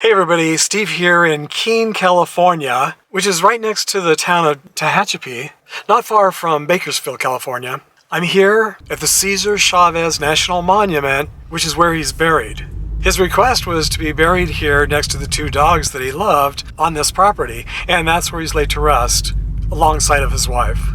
Hey everybody, Steve here in Keene, California, which is right next to the town of Tehachapi, not far from Bakersfield, California. I'm here at the CESAR Chavez National Monument, which is where he's buried. His request was to be buried here next to the two dogs that he loved on this property, and that's where he's laid to rest, alongside of his wife.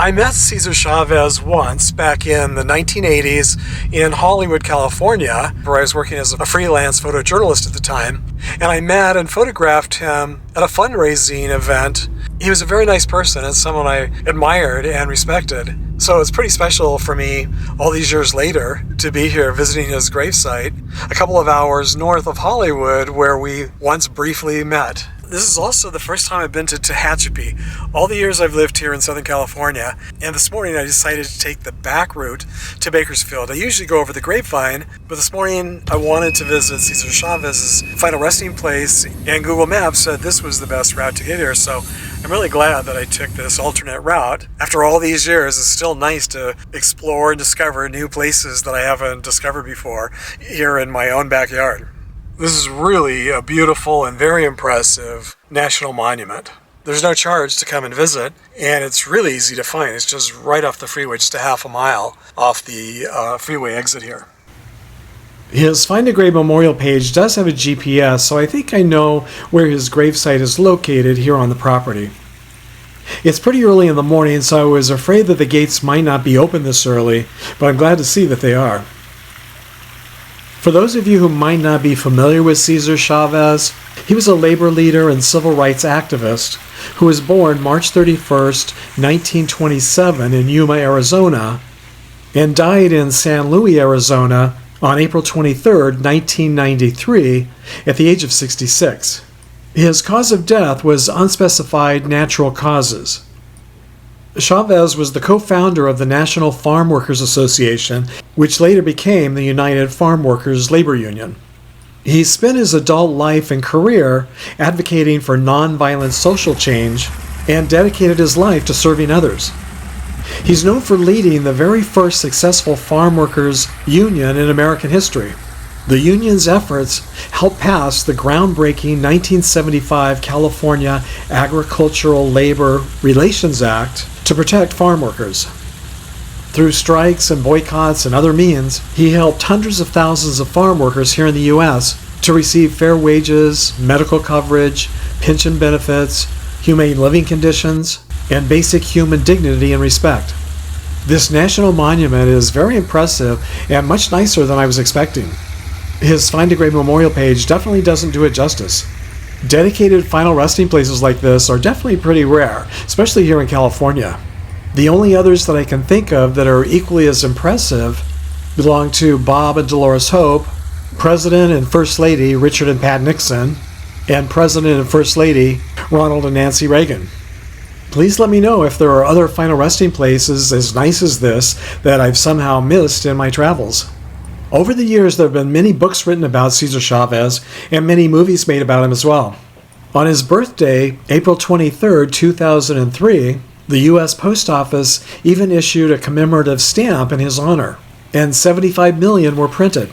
I met CESAR Chavez once back in the 1980s in Hollywood, California, where I was working as a freelance photojournalist at the time. And I met and photographed him at a fundraising event. He was a very nice person and someone I admired and respected. So it's pretty special for me all these years later to be here visiting his gravesite a couple of hours north of Hollywood where we once briefly met. This is also the first time I've been to Tehachapi. All the years I've lived here in Southern California, and this morning I decided to take the back route to Bakersfield. I usually go over the Grapevine, but this morning I wanted to visit CESAR Chavez's final resting place, and Google Maps said this was the best route to get here, so I'm really glad that I took this alternate route. After all these years, it's still nice to explore and discover new places that I haven't discovered before here in my own backyard. This is really a beautiful and very impressive national monument. There's no charge to come and visit, and it's really easy to find. It's just right off the freeway, just a half a mile off the freeway exit here. His Find a Grave memorial page does have a GPS, so I think I know where his gravesite is located here on the property. It's pretty early in the morning, so I was afraid that the gates might not be open this early, but I'm glad to see that they are. For those of you who might not be familiar with CESAR Chavez, he was a labor leader and civil rights activist who was born March 31st, 1927 in Yuma, Arizona, and died in San Luis, Arizona on April 23rd, 1993 at the age of 66. His cause of death was unspecified natural causes. Chavez was the co-founder of the National Farm Workers Assn, which later became the United Farm Workers Labor Union. He spent his adult life and career advocating for nonviolent social change and dedicated his life to serving others. He's known for leading the very first successful farm workers union in American history. The union's efforts helped pass the groundbreaking 1975 California Agricultural Labor Relations Act to protect farm workers. Through strikes and boycotts and other means, he helped hundreds of thousands of farm workers here in the U.S. to receive fair wages, medical coverage, pension benefits, humane living conditions, and basic human dignity and respect. This national monument is very impressive and much nicer than I was expecting. His Find a Grave memorial page definitely doesn't do it justice. Dedicated final resting places like this are definitely pretty rare, especially here in California. The only others that I can think of that are equally as impressive belong to Bob and Dolores Hope, President and First Lady Richard and Pat Nixon, and President and First Lady Ronald and Nancy Reagan. Please let me know if there are other final resting places as nice as this that I've somehow missed in my travels. Over the years, there have been many books written about CESAR Chavez and many movies made about him as well. On his birthday, April 23, 2003, the U.S. Post Office even issued a commemorative stamp in his honor, and 75 million were printed.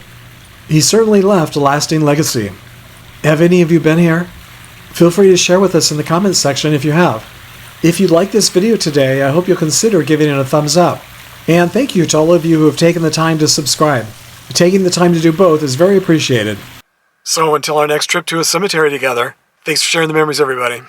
He certainly left a lasting legacy. Have any of you been here? Feel free to share with us in the comments section if you have. If you liked this video today, I hope you'll consider giving it a thumbs up. And thank you to all of you who have taken the time to subscribe. Taking the time to do both is very appreciated. So until our next trip to a cemetery together, thanks for sharing the memories, everybody.